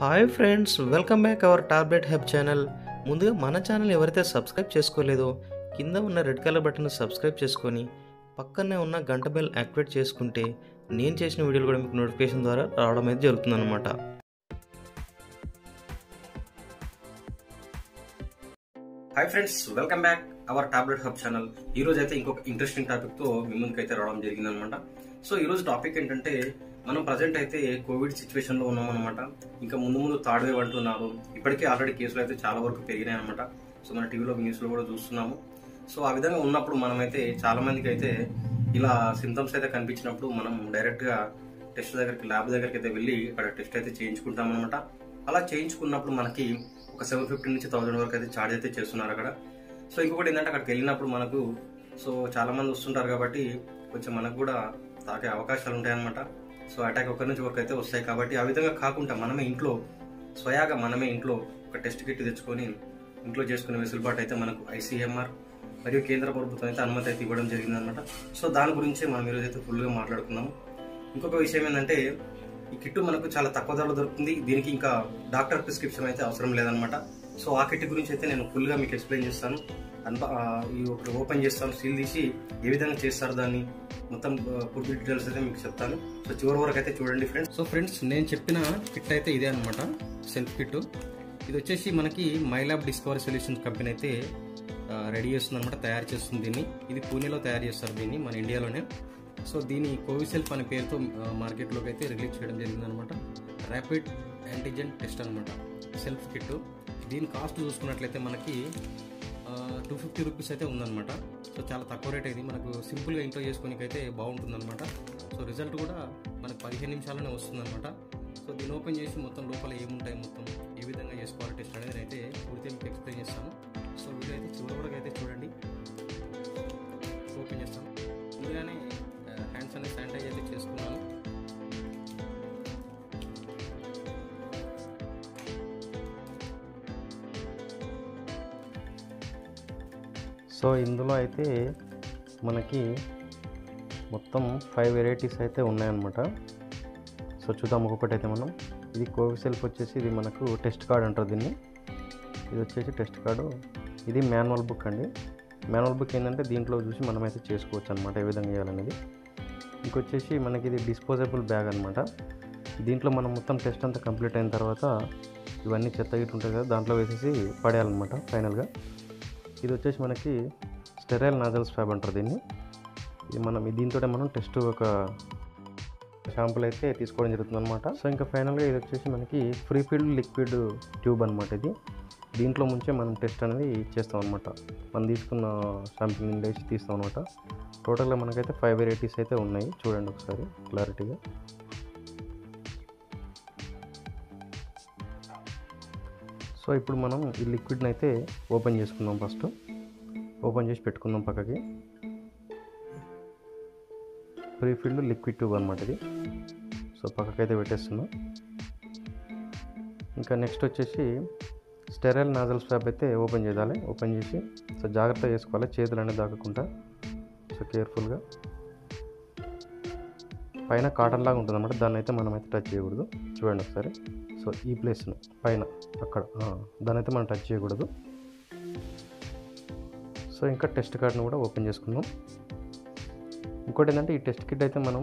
Hi friends, welcome back our tablet hub channel. ముందుగా మన channel ఎవరైతే సబ్స్క్రైబ్ చేసుకోలేదో కింద ఉన్న రెడ్ కలర్ బటన్ సబ్స్క్రైబ్ చేసుకొని పక్కనే ఉన్న గంట బెల్ యాక్టివేట్ చేసుకుంటే నేను చేసిన వీడియోలు కూడా మీకు నోటిఫికేషన్ ద్వారా రావడం అయితే జరుగుతుందన్నమాట. Hi friends, welcome back our tablet hub channel. ఈ రోజు అయితే ఇంకొక ఇంట్రెస్టింగ్ టాపిక్ తో మీ ముందుకైతే రావడం జరిగిందనమాట. సో ఈ రోజు టాపిక్ ఏంటంటే, మనం ప్రజెంట్ అయితే కోవిడ్ సిచ్యువేషన్ లో ఉన్నాం అనమాట. ఇంకా ముందు థర్డ్ వేవ్ అంటున్నారు. ఇప్పటికే ఆల్రెడీ కేసులు అయితే చాలా వరకు పెరిగినాయి అనమాట. సో మన టీవీలో న్యూస్ లో కూడా చూస్తున్నాము. సో ఆ విధంగా ఉన్నప్పుడు మనమైతే చాలా మందికి అయితే ఇలా సింటమ్స్ అయితే కనిపించినప్పుడు మనం డైరెక్ట్ గా టెస్ట్ దగ్గరికి, ల్యాబ్ దగ్గరికి అయితే వెళ్ళి అక్కడ టెస్ట్ అయితే చేయించుకుంటాం అనమాట. అలా చేయించుకున్నప్పుడు మనకి ఒక 750 నుంచి 1000 వరకు అయితే ఛార్జ్ అయితే చేస్తున్నారు అక్కడ. సో ఇంకొకటి ఏంటంటే, అక్కడికి వెళ్ళినప్పుడు మనకు సో చాలా మంది వస్తుంటారు కాబట్టి కొంచెం మనకు కూడా తాకే అవకాశాలు ఉంటాయన్నమాట. సో అటాక్ ఒకరి నుంచి ఒకరికైతే వస్తాయి కాబట్టి ఆ విధంగా కాకుండా మనమే ఇంట్లో స్వయాగా ఒక టెస్ట్ కిట్ తెచ్చుకొని ఇంట్లో చేసుకునే వెసులుబాటు అయితే మనకు ఐసీఎంఆర్ మరియు కేంద్ర ప్రభుత్వం అయితే అనుమతి అయితే ఇవ్వడం జరిగిందనమాట. సో దాని గురించి మనం ఈరోజు అయితే ఫుల్గా మాట్లాడుకున్నాము. ఇంకొక విషయం ఏంటంటే, ఈ కిట్ మనకు చాలా తక్కువ ధరలో దొరుకుతుంది. దీనికి ఇంకా డాక్టర్ ప్రిస్క్రిప్షన్ అయితే అవసరం లేదనమాట. సో ఆ కిట్ గురించి అయితే నేను ఫుల్గా మీకు ఎక్స్ప్లెయిన్ చేస్తాను. ఒకటి ఓపెన్ చేస్తాను, సీల్ తీసి ఏ విధంగా చేస్తారు దాన్ని మొత్తం పూర్తి డీటెయిల్స్ అయితే మీకు చెప్తాను. సో చివరి వరకు అయితే చూడండి ఫ్రెండ్స్. సో ఫ్రెండ్స్, నేను చెప్పిన కిట్ అయితే ఇదే అనమాట, సెల్ఫ్ కిట్. ఇది వచ్చేసి మనకి మైలాబ్ డిస్కవరీ సొల్యూషన్స్ కంపెనీ అయితే రెడీ చేస్తుంది అనమాట, తయారు చేస్తుంది దీన్ని. ఇది పూణేలో తయారు చేస్తారు దీన్ని, మన ఇండియాలోనే. సో దీని కోవిసెల్ఫ్ అనే పేరుతో మార్కెట్లోకి అయితే రిలీజ్ చేయడం జరిగింది అనమాట. ర్యాపిడ్ యాంటీజెన్ టెస్ట్ అనమాట, సెల్ఫ్ కిట్. దీని కాస్ట్ చూసుకున్నట్లయితే మనకి 250 రూపీస్ అయితే ఉందన్నమాట. సో చాలా తక్కువ రేట్ ఇది, మనకు సింపుల్గా ఇంట్లో చేసుకోనికి అయితే బాగుంటుందన్నమాట. సో రిజల్ట్ కూడా మనకు 15 నిమిషాల్లోనే వస్తుందన్నమాట. సో దీన్ని ఓపెన్ చేసి మొత్తం లోపల ఏముంటాయి, మొత్తం ఏ విధంగా చేసుకోవాలి టెస్ట్ అనేది అయితే పూర్తిగా మీకు ఎక్స్ప్లెయిన్ చేస్తాను. సో వీడియో అయితే చివరి వరకు అయితే చూడండి. ఓపెన్ చేస్తాను. ముందుగానే హ్యాండ్స్ అనేది శానిటైజ్ అయితే చేసుకున్నాను. సో ఇందులో అయితే మనకి మొత్తం 5 వెరైటీస్ అయితే ఉన్నాయన్నమాట. సో చూద్దాం ఒక్కొక్కటి అయితే మనం. ఇది కోవిసెల్ఫ్ వచ్చేసి ఇది మనకు టెస్ట్ కార్డ్ అంటారు దీన్ని. ఇది వచ్చేసి టెస్ట్ కార్డు. ఇది మాన్యువల్ బుక్ అండి. మాన్యువల్ బుక్ ఏంటంటే దీంట్లో చూసి మనమైతే చేసుకోవచ్చు అనమాట, ఏ విధంగా చేయాలనేది. ఇంకొచ్చేసి మనకి ఇది డిస్పోజబుల్ బ్యాగ్ అనమాట. దీంట్లో మనం మొత్తం టెస్ట్ అంతా కంప్లీట్ అయిన తర్వాత ఇవన్నీ చెత్త గిట్టు ఉంటుంది కదా, దాంట్లో వేసేసి పడేయాలన్నమాట ఫైనల్గా. ఇది వచ్చేసి మనకి స్టెరైల్ నాజల్ స్వాబ్ అంటారు దీన్ని. ఇది దీంతో మనం టెస్ట్ ఒక శాంపుల్ అయితే తీసుకోవడం జరుగుతుంది అనమాట. సో ఇంకా ఫైనల్గా ఇది వచ్చేసి మనకి ఫ్రీ ఫీల్డ్ లిక్విడ్ ట్యూబ్ అనమాట. ఇది దీంట్లో ముంచే మనం టెస్ట్ అనేది చేస్తాం అనమాట. మనం తీసుకున్న శాంపుల్ నుండి వేసి తీస్తాం అనమాట. టోటల్గా మనకైతే 5 వెరైటీస్ అయితే ఉన్నాయి, చూడండి ఒకసారి క్లారిటీగా. సో ఇప్పుడు మనం ఈ లిక్విడ్ని అయితే ఓపెన్ చేసుకుందాం. ఫస్ట్ ఓపెన్ చేసి పెట్టుకుందాం పక్కకి. ఫ్రీ ఫీల్డ్ లిక్విడ్ ట్యూబ్ అనమాట ఇది. సో పక్కకైతే పెట్టేస్తున్నాం. ఇంకా నెక్స్ట్ వచ్చేసి స్టెరైల్ నాజల్ స్వాబ్ అయితే ఓపెన్ చేయాలి. ఓపెన్ చేసి సో జాగ్రత్తగా చేసుకోవాలి, చేతులు అనేది దాకకుండా. సో కేర్ఫుల్గా పైన కాటన్ లాగా ఉంటుంది అనమాట, దాన్ని అయితే మనం అయితే టచ్ చేయకూడదు. చూడండి ఒకసారి. సో ఈ ప్లేస్ను పైన అక్కడ దాన్ని అయితే మనం టచ్ చేయకూడదు. సో ఇంకా టెస్ట్ కార్డ్ని కూడా ఓపెన్ చేసుకుందాం. ఇంకోటి ఏంటంటే, ఈ టెస్ట్ కిట్ అయితే మనం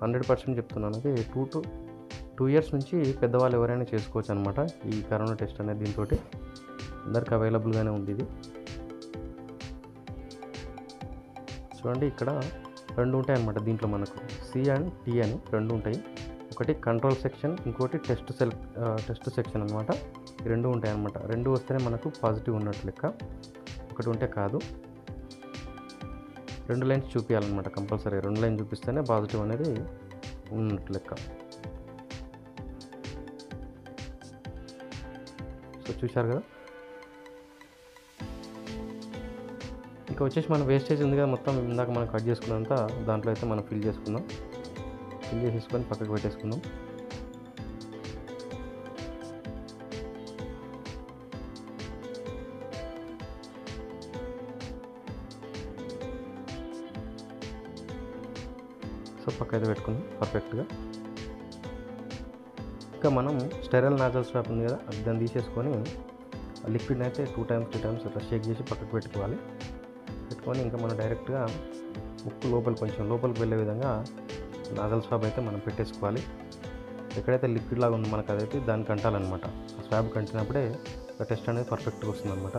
100% చెప్తున్నాను, 2 years నుంచి పెద్దవాళ్ళు ఎవరైనా చేసుకోవచ్చు అనమాట. ఈ కరోనా టెస్ట్ అనేది దీంతో అందరికి అవైలబుల్గానే ఉంది ఇది. చూడండి, ఇక్కడ 2 ఉంటాయి అన్నమాట దీంట్లో. మనకు సి అండ్ టీ అని 2 ఉంటాయి. ఒకటి కంట్రోల్ సెక్షన్, ఇంకోటి టెస్ట్ సెక్షన్ అనమాట. ఈ 2 ఉంటాయి అన్నమాట. 2 వస్తేనే మనకు పాజిటివ్ ఉన్నట్టు లెక్క, ఒకటి ఉంటే కాదు. 2 లైన్స్ చూపించాలన్నమాట కంపల్సరీ. 2 లైన్స్ చూపిస్తేనే పాజిటివ్ అనేది ఉన్నట్టు లెక్క. సో చూశారు కదా. ఇంకా వచ్చేసి మన వేస్టేజ్ ఉంది కదా మొత్తం, ఇందాక మనం కట్ చేసుకున్నంత దాంట్లో అయితే మనం ఫిల్ చేసుకుందాం. ఫిల్ చేసేసుకొని పక్కకు పెట్టేసుకుందాం. సో పక్క అయితే పెట్టుకుందాం పర్ఫెక్ట్గా. ఇంకా మనం స్టెరైల్ నాజల్ స్వాబ్ ఉంది కదా, దాన్ని తీసేసుకొని లిక్విడ్ని అయితే 2 times 3 times ఇట్లా షేక్ చేసి పక్కకు పెట్టుకోవాలి. పెట్టుకొని ఇంకా మనం డైరెక్ట్గా ముక్కు కొంచెం లోపలికి వెళ్ళే విధంగా నాజల్ స్వాబ్ అయితే మనం పెట్టేసుకోవాలి. ఎక్కడైతే లిక్విడ్ లాగా ఉందో మనకు అదైతే దానికి అంటాలన్నమాట. ఆ స్వాబ్ కంటినప్పుడే టెస్ట్ అనేది పర్ఫెక్ట్గా వస్తుందన్నమాట.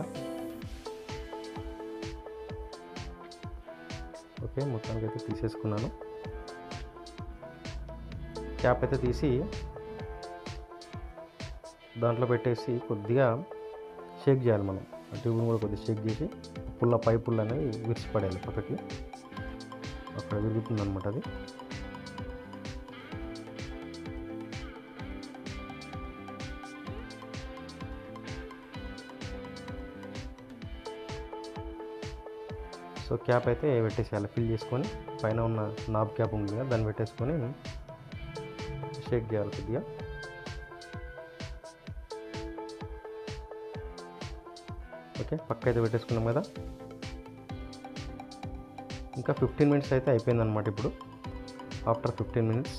ఓకే, మొత్తానికి అయితే తీసేసుకున్నాను. క్యాప్ అయితే తీసి దాంట్లో పెట్టేసి కొద్దిగా షేక్ చేయాలి. మనం ఆ ట్యూబ్ని కూడా కొద్దిగా షేక్ చేసి పైపుళ్ళు అనేవి విరిసిపడేయాలి పక్కకి. అక్కడ విరుగుతుంది అనమాట అది. సో క్యాప్ అయితే పెట్టేసేయాలి, ఫిల్ చేసుకొని పైన ఉన్న నాబ్ క్యాప్ ఉంది కదా దాన్ని పెట్టేసుకొని షేక్ చేయాలి కొద్దిగా. ఓకే, పక్క అయితే పెట్టేసుకున్నాం కదా. ఇంకా 15 minutes అయితే అయిపోయిందన్నమాట. ఇప్పుడు ఆఫ్టర్ 15 minutes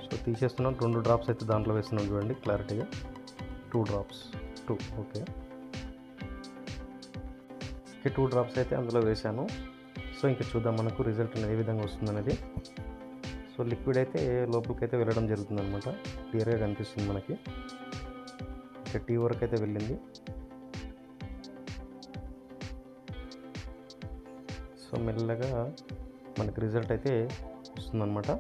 సో తీసేస్తున్నాం. 2 drops అయితే దాంట్లో వేస్తున్నాం చూడండి క్లారిటీగా. 2 drops. ఓకే, 2 drops అయితే అందులో వేసాను. సో ఇంకా చూద్దాం మనకు రిజల్ట్ అనేది ఏ విధంగా వస్తుందనేది. సో లిక్విడ్ అయితే లోపలికి అయితే వెళ్ళడం జరుగుతుంది అనమాట. క్లియర్గా కనిపిస్తుంది మనకి. ఇంకా టీ వరకు అయితే వెళ్ళింది. సో మెల్లగా మనకి రిజల్ట్ అయితే వస్తుందన్నమాట.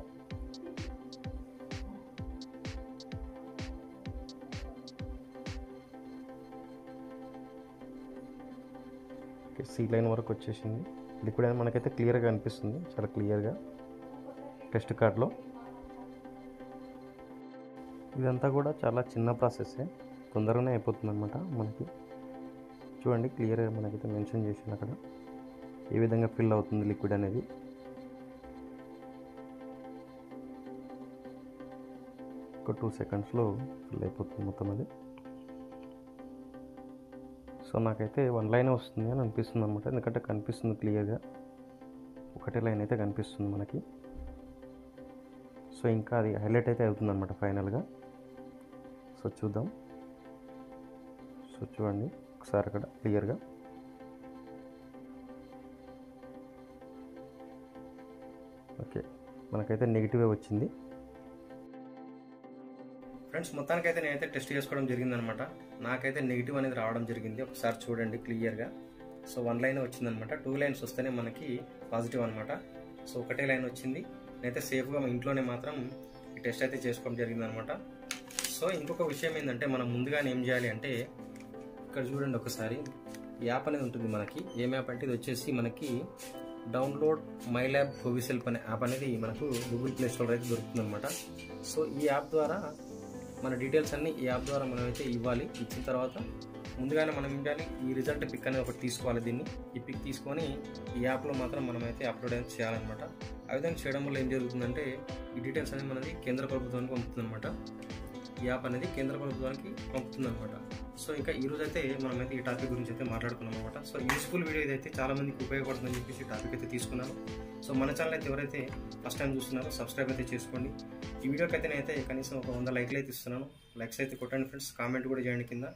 సి లైన్ వరకు వచ్చేసింది. లిక్విడ్ అనేది మనకైతే క్లియర్గా కనిపిస్తుంది, చాలా క్లియర్గా టెస్ట్ కార్డ్లో. ఇదంతా కూడా చాలా చిన్న ప్రాసెస్సే, తొందరగానే అయిపోతుంది అనమాట మనకి. చూడండి క్లియర్గా మనకైతే మెన్షన్ చేసింది అక్కడ ఏ విధంగా ఫిల్ అవుతుంది లిక్విడ్ అనేది. ఒక 2 secondsలో ఫిల్ అయిపోతుంది మొత్తం అది. సో నాకైతే 1 line వస్తుంది అని అనిపిస్తుంది అనమాట, ఎందుకంటే కనిపిస్తుంది క్లియర్గా, ఒకటే లైన్ అయితే కనిపిస్తుంది మనకి. సో ఇంకా అది హైలైట్ అయితే అవుతుంది అనమాట ఫైనల్గా. సో చూద్దాం. సో చూడండి ఒకసారి అక్కడ క్లియర్గా. ఓకే, మనకైతే నెగిటివే వచ్చింది. ఫ్రెండ్స్ మొత్తానికైతే నేనైతే టెస్ట్ చేసుకోవడం జరిగిందనమాట. నాకైతే నెగిటివ్ అనేది రావడం జరిగింది. ఒకసారి చూడండి క్లియర్గా. సో 1 line వచ్చిందనమాట. 2 lines వస్తేనే మనకి పాజిటివ్ అనమాట. సో ఒకటే లైన్ వచ్చింది. నేనైతే సేఫ్గా మా ఇంట్లోనే మాత్రం ఈ టెస్ట్ అయితే చేసుకోవడం జరిగిందనమాట. సో ఇంకొక విషయం ఏంటంటే మనం ముందుగానే ఏం చేయాలి అంటే, ఇక్కడ చూడండి ఒకసారి యాప్ అనేది ఉంటుంది మనకి. ఏం యాప్ అంటే ఇది వచ్చేసి మనకి డౌన్లోడ్ మై ల్యాబ్ కోవిషీల్డ్ అనే యాప్ అనేది మనకు గూగుల్ ప్లే స్టోర్ అయితే దొరుకుతుంది అనమాట. సో ఈ యాప్ ద్వారా మన డీటెయిల్స్ అన్నీ ఈ యాప్ ద్వారా మనం అయితే ఇవ్వాలి. ఇచ్చిన తర్వాత ముందుగానే మనం ఏం చేయాలి, ఈ రిజల్ట్ పిక్ అనేది ఒకటి తీసుకోవాలి. ఈ పిక్ తీసుకొని ఈ యాప్లో మాత్రం మనమైతే అప్లోడ్ అనేది చేయాలన్నమాట. ఆ విధంగా చేయడం వల్ల ఏం జరుగుతుందంటే ఈ డీటెయిల్స్ అనేది మనది కేంద్ర ప్రభుత్వానికి పంపుతుంది అనమాట. ఈ యాప్ అనేది కేంద్ర ప్రభుత్వానికి పంపుతుంది అనమాట. సో ఇంకా ఈరోజు అయితే మనమైతే ఈ టాపిక్ గురించి అయితే మాట్లాడుకున్నాం అనమాట. సో యూస్ఫుల్ వీడియో ఇదైతే చాలా మందికి ఉపయోగపడుతుందని చెప్పేసి ఈ టాపిక్ అయితే తీసుకున్నాను. సో మన ఛానల్ అయితే ఎవరైతే ఫస్ట్ టైం చూస్తున్నారో సబ్స్క్రైబ్ అయితే చేసుకోండి. ఈ వీడియోకి అయితే నేనైతే కనీసం ఒక 100 లైక్లు అయితే ఇస్తున్నాను. లైక్స్ అయితే కొట్టండి ఫ్రెండ్స్, కామెంట్ కూడా చేయండి కింద.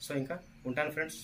సో ఇంకా ఉంటాను ఫ్రెండ్స్.